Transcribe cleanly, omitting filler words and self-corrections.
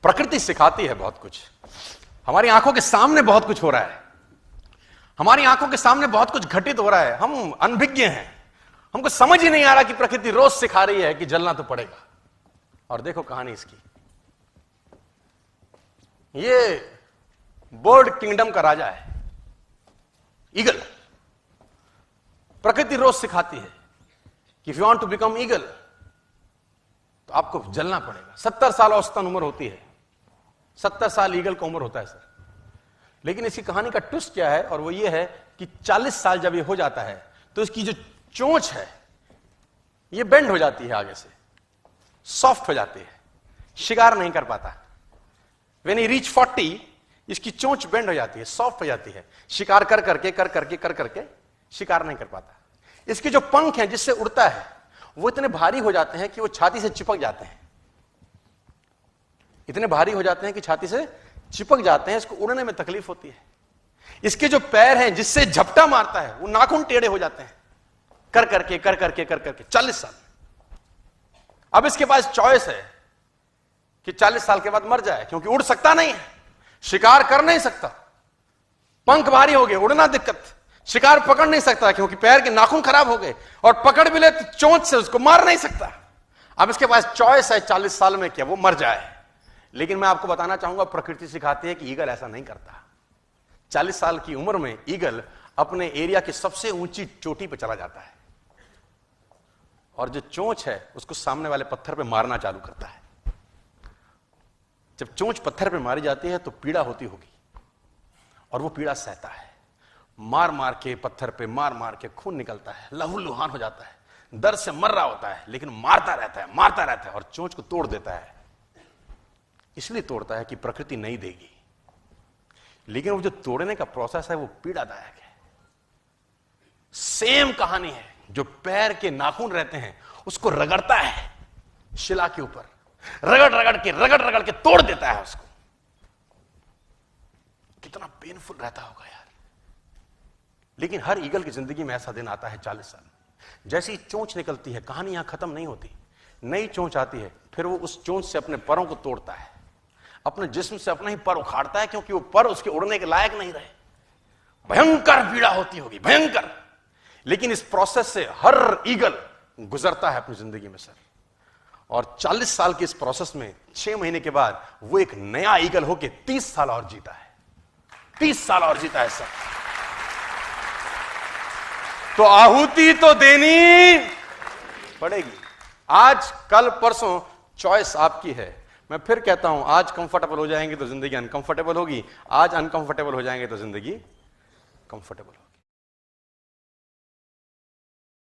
प्रकृति सिखाती है बहुत कुछ। हमारी आंखों के सामने बहुत कुछ हो रहा है, हमारी आंखों के सामने बहुत कुछ घटित हो रहा है, हम अनभिज्ञ हैं, हमको समझ ही नहीं आ रहा कि प्रकृति रोज सिखा रही है कि जलना तो पड़ेगा। और देखो कहानी इसकी, ये बर्ड किंगडम का राजा है ईगल। प्रकृति रोज सिखाती है कि if you want to become eagle तो आपको जलना पड़ेगा। 70 साल औसतन उम्र होती है, 70 साल ईगल का उम्र होता है सर। लेकिन इसकी कहानी का ट्विस्ट क्या है, और वो ये है कि 40 साल जब ये हो जाता है तो इसकी जो चोंच है ये बेंड हो जाती है, आगे से सॉफ्ट हो जाती है, शिकार नहीं कर पाता। व्हेन ही रीच 40 इसकी चोंच बेंड हो जाती है, सॉफ्ट हो जाती है, शिकार कर करके शिकार नहीं कर पाता। इसके जो पंख हैं जिससे उड़ता है वो इतने भारी हो जाते हैं कि वो छाती से चिपक जाते हैं, इतने भारी हो जाते हैं कि छाती से चिपक जाते हैं, इसको उड़ने में तकलीफ होती है। इसके जो पैर हैं जिससे झपटा मारता है वो नाखून टेढ़े हो जाते हैं, कर करके 40 साल। अब इसके पास चॉइस है कि 40 साल के बाद मर जाए, क्योंकि उड़ सकता नहीं है, शिकार कर नहीं सकता, पंख भारी हो गए, उड़ना दिक्कत, शिकार पकड़ नहीं सकता क्योंकि पैर के नाखून खराब हो गए, और पकड़ भी ले तो चोंच से उसको मार नहीं सकता। अब इसके पास चॉइस है 40 साल में क्या वो मर जाए। लेकिन मैं आपको बताना चाहूंगा प्रकृति सिखाती है कि ईगल ऐसा नहीं करता। 40 साल की उम्र में ईगल अपने एरिया की सबसे ऊंची चोटी पर चला जाता है और जो चोंच है उसको सामने वाले पत्थर पे मारना चालू करता है। जब चोंच पत्थर पे मारी जाती है तो पीड़ा होती होगी, और वो पीड़ा सहता है, मार मार के पत्थर पे मार के खून निकलता है, लहूलुहान हो जाता है, दर्द से मर रहा होता है, लेकिन मारता रहता है और चोंच को तोड़ देता है। इसलिए तोड़ता है कि प्रकृति नहीं देगी, लेकिन वो जो तोड़ने का प्रोसेस है वो पीड़ादायक है। सेम कहानी है, जो पैर के नाखून रहते हैं उसको रगड़ता है शिला के ऊपर, रगड़ के तोड़ देता है उसको। कितना पेनफुल रहता होगा यार। लेकिन हर ईगल की जिंदगी में ऐसा दिन आता है 40 साल। जैसी चोंच निकलती है कहानी यहां खत्म नहीं होती, नई चोंच आती है, फिर वो उस चोंच से अपने परों को तोड़ता है, अपने जिस्म से अपना ही पर उखाड़ता है, क्योंकि वो पर उसके उड़ने के लायक नहीं रहे। भयंकर पीड़ा होती होगी, भयंकर। लेकिन इस प्रोसेस से हर ईगल गुजरता है अपनी जिंदगी में सर। और 40 साल के इस प्रोसेस में 6 महीने के बाद वो एक नया ईगल होके 30 साल और जीता है, 30 साल और जीता है सर। तो आहुति तो देनी पड़ेगी। आज कल परसों चॉइस आपकी है। मैं फिर कहता हूं, आज कंफर्टेबल हो जाएंगे तो जिंदगी अनकंफर्टेबल होगी, आज अनकंफर्टेबल हो जाएंगे तो जिंदगी कंफर्टेबल होगी।